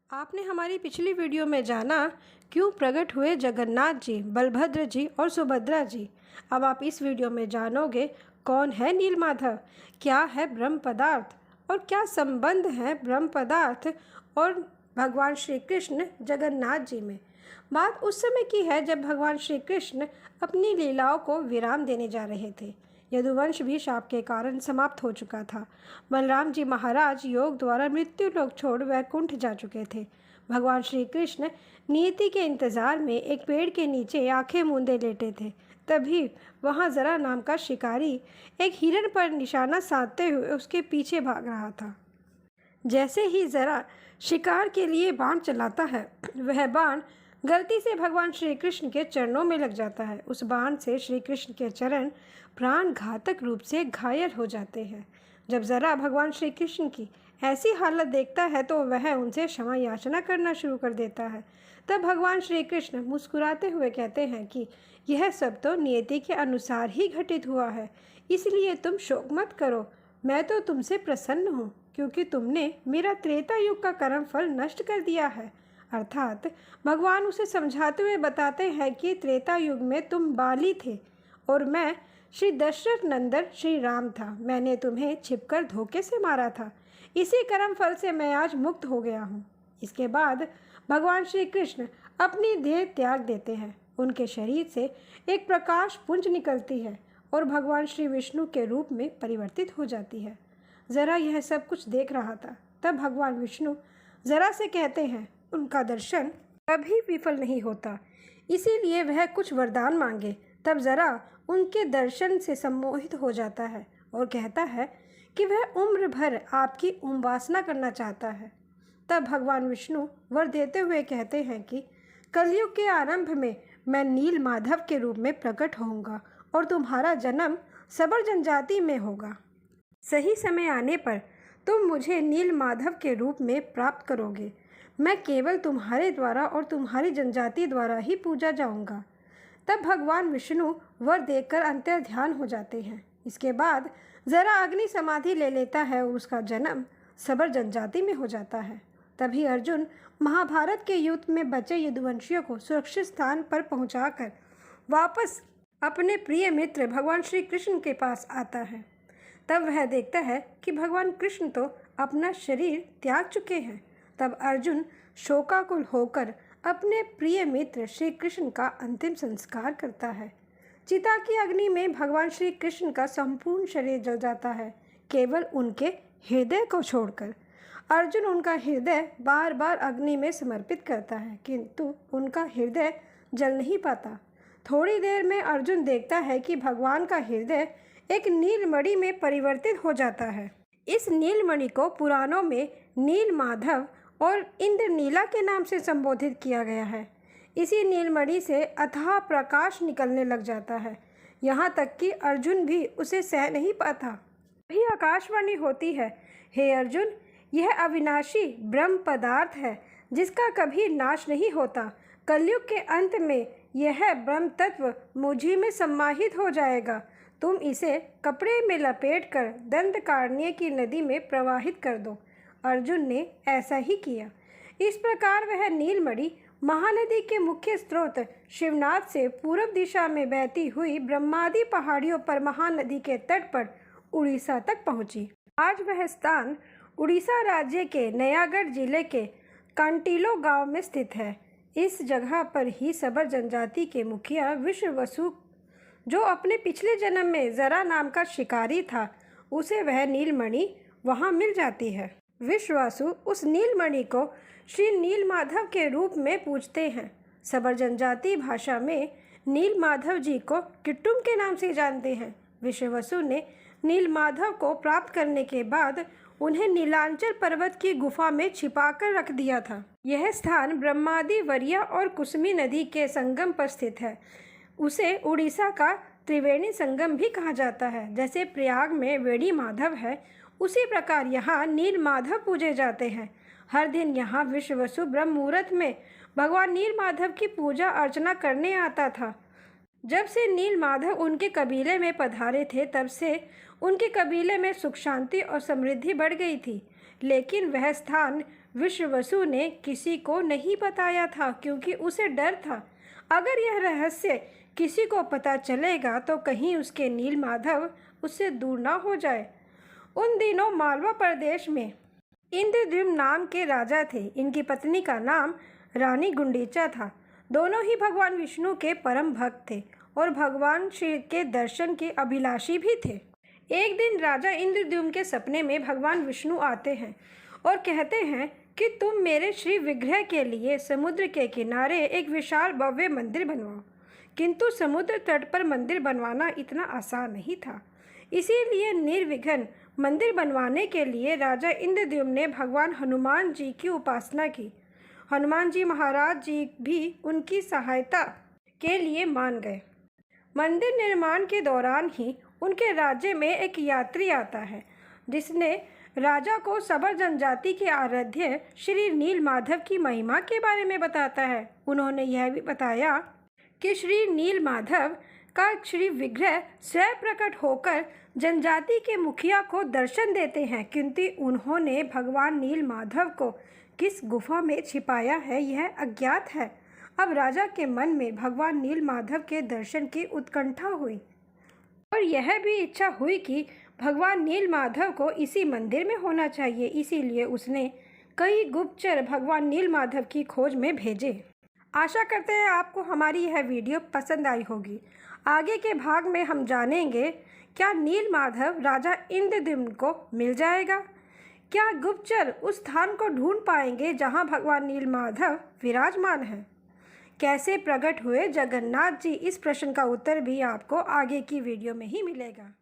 आपने हमारी पिछली वीडियो में जाना क्यों प्रकट हुए जगन्नाथ जी, बलभद्र जी और सुभद्रा जी। अब आप इस वीडियो में जानोगे कौन है नीलमाधव, क्या है ब्रह्म पदार्थ और क्या संबंध है ब्रह्म पदार्थ और भगवान श्री कृष्ण जगन्नाथ जी में। बात उस समय की है जब भगवान श्री कृष्ण अपनी लीलाओं को विराम देने जा रहे थे। यदुवंश भी शाप के कारण समाप्त हो चुका था। बलराम जी महाराज योग द्वारा मृत्यु लोक छोड़ वैकुंठ जा चुके थे। भगवान श्री कृष्ण नियति के इंतजार में एक पेड़ के नीचे आंखें मूंदे लेटे थे। तभी वहां जरा नाम का शिकारी एक हिरण पर निशाना साधते हुए उसके पीछे भाग रहा था। जैसे ही जरा शिकार के लिए बाण चलाता है, वह बाण गलती से भगवान श्री कृष्ण के चरणों में लग जाता है। उस बाण से श्री कृष्ण के चरण प्राण घातक रूप से घायल हो जाते हैं। जब जरा भगवान श्री कृष्ण की ऐसी हालत देखता है तो वह उनसे क्षमा याचना करना शुरू कर देता है। तब भगवान श्री कृष्ण मुस्कुराते हुए कहते हैं कि यह सब तो नियति के अनुसार ही घटित हुआ है, इसलिए तुम शोक मत करो। मैं तो तुमसे प्रसन्न हूँ क्योंकि तुमने मेरा त्रेता युग का कर्म फल नष्ट कर दिया है। अर्थात भगवान उसे समझाते हुए बताते हैं कि त्रेता युग में तुम बाली थे और मैं श्री दशरथ नंदन श्री राम था। मैंने तुम्हें छिपकर धोखे से मारा था, इसी कर्म फल से मैं आज मुक्त हो गया हूँ। इसके बाद भगवान श्री कृष्ण अपनी देह त्याग देते हैं। उनके शरीर से एक प्रकाश पुंज निकलती है और भगवान श्री विष्णु के रूप में परिवर्तित हो जाती है। जरा यह सब कुछ देख रहा था। तब भगवान विष्णु जरा से कहते हैं उनका दर्शन कभी विफल नहीं होता, इसीलिए वह कुछ वरदान मांगे। तब जरा उनके दर्शन से सम्मोहित हो जाता है और कहता है कि वह उम्र भर आपकी उपासना करना चाहता है। तब भगवान विष्णु वर देते हुए कहते हैं कि कलयुग के आरंभ में मैं नील माधव के रूप में प्रकट होऊंगा और तुम्हारा जन्म सबर जनजाति में होगा। सही समय आने पर तुम मुझे नील माधव के रूप में प्राप्त करोगे। मैं केवल तुम्हारे द्वारा और तुम्हारी जनजाति द्वारा ही पूजा जाऊंगा। तब भगवान विष्णु वर देकर अंतर ध्यान हो जाते हैं। इसके बाद जरा अग्नि समाधि ले लेता है और उसका जन्म सबर जनजाति में हो जाता है। तभी अर्जुन महाभारत के युद्ध में बचे यदुवंशियों को सुरक्षित स्थान पर पहुंचाकर वापस अपने प्रिय मित्र भगवान श्री कृष्ण के पास आता है। तब वह देखता है कि भगवान कृष्ण तो अपना शरीर त्याग चुके हैं। तब अर्जुन शोकाकुल होकर अपने प्रिय मित्र श्री कृष्ण का अंतिम संस्कार करता है। चिता की अग्नि में भगवान श्री कृष्ण का संपूर्ण शरीर जल जाता है, केवल उनके हृदय को छोड़कर। अर्जुन उनका हृदय बार बार अग्नि में समर्पित करता है, किंतु उनका हृदय जल नहीं पाता। थोड़ी देर में अर्जुन देखता है कि भगवान का हृदय एक नीलमणि में परिवर्तित हो जाता है। इस नीलमणि को पुराणों में नील माधव और इंद्रनीला के नाम से संबोधित किया गया है। इसी नीलमणि से अथाह प्रकाश निकलने लग जाता है, यहाँ तक कि अर्जुन भी उसे सह नहीं पाता। भी आकाशवाणी होती है, हे अर्जुन, यह अविनाशी ब्रह्म पदार्थ है जिसका कभी नाश नहीं होता। कलयुग के अंत में यह ब्रह्म तत्व मुझी में समाहित हो जाएगा। तुम इसे कपड़े में लपेटकर दंडकारण्य की नदी में प्रवाहित कर दो। अर्जुन ने ऐसा ही किया। इस प्रकार वह नीलमणि महानदी के मुख्य स्रोत शिवनाथ से पूर्व दिशा में बहती हुई ब्रह्मादि पहाड़ियों पर महानदी के तट पर उड़ीसा तक पहुंची। आज वह स्थान उड़ीसा राज्य के नयागढ़ जिले के कांटीलो गांव में स्थित है। इस जगह पर ही सबर जनजाति के मुखिया विश्ववसु, जो अपने पिछले जन्म में जरा नाम का शिकारी था, उसे वह नीलमणि वहां मिल जाती है। विश्वासु उस नीलमणि को श्री नीलमाधव के रूप में पूजते हैं। सबर जनजाति भाषा में नीलमाधव जी को किट्टुम के नाम से जानते हैं। विश्ववसु ने नीलमाधव को प्राप्त करने के बाद उन्हें नीलांचल पर्वत की गुफा में छिपाकर रख दिया था। यह स्थान ब्रह्मादि वरिया और कुसुमी नदी के संगम पर स्थित है। उसे उड़ीसा का त्रिवेणी संगम भी कहा जाता है। जैसे प्रयाग में वेणी माधव है, उसी प्रकार यहाँ नील माधव पूजे जाते हैं। हर दिन यहाँ विश्ववसु ब्रह्म मुहूर्त में भगवान नील माधव की पूजा अर्चना करने आता था। जब से नील माधव उनके कबीले में पधारे थे, तब से उनके कबीले में सुख शांति और समृद्धि बढ़ गई थी। लेकिन वह स्थान विश्ववसु ने किसी को नहीं बताया था क्योंकि उसे डर था अगर यह रहस्य किसी को पता चलेगा तो कहीं उसके नीलमाधव उससे दूर ना हो जाए। उन दिनों मालवा प्रदेश में इंद्रद्युम्न नाम के राजा थे। इनकी पत्नी का नाम रानी गुंडीचा था। दोनों ही भगवान विष्णु के परम भक्त थे और भगवान श्री के दर्शन के अभिलाषी भी थे। एक दिन राजा इंद्रद्युम्न के सपने में भगवान विष्णु आते हैं और कहते हैं कि तुम मेरे श्री विग्रह के लिए समुद्र के किनारे एक विशाल भव्य मंदिर बनवाओ। किंतु समुद्र तट पर मंदिर बनवाना इतना आसान नहीं था, इसीलिए निर्विघ्न मंदिर बनवाने के लिए राजा इंद्रद्युम्न ने भगवान हनुमान जी की उपासना की। हनुमान जी महाराज जी भी उनकी सहायता के लिए मान गए। मंदिर निर्माण के दौरान ही उनके राज्य में एक यात्री आता है जिसने राजा को सबर जनजाति के आराध्य श्री नीलमाधव की महिमा के बारे में बताता है। उन्होंने यह भी बताया कि श्री नीलमाधव का श्री विग्रह स्वयं प्रकट होकर जनजाति के मुखिया को दर्शन देते हैं, किंतु उन्होंने भगवान नीलमाधव को किस गुफा में छिपाया है यह अज्ञात है। अब राजा के मन में भगवान नीलमाधव के दर्शन की उत्कंठा हुई और यह भी इच्छा हुई कि भगवान नीलमाधव को इसी मंदिर में होना चाहिए। इसीलिए उसने कई गुप्तचर भगवान नीलमाधव की खोज में भेजे। आशा करते हैं आपको हमारी यह वीडियो पसंद आई होगी। आगे के भाग में हम जानेंगे क्या नीलमाधव राजा इंद्रद्युम्न को मिल जाएगा, क्या गुप्तचर उस स्थान को ढूंढ पाएंगे जहां भगवान नीलमाधव विराजमान हैं, कैसे प्रकट हुए जगन्नाथ जी। इस प्रश्न का उत्तर भी आपको आगे की वीडियो में ही मिलेगा।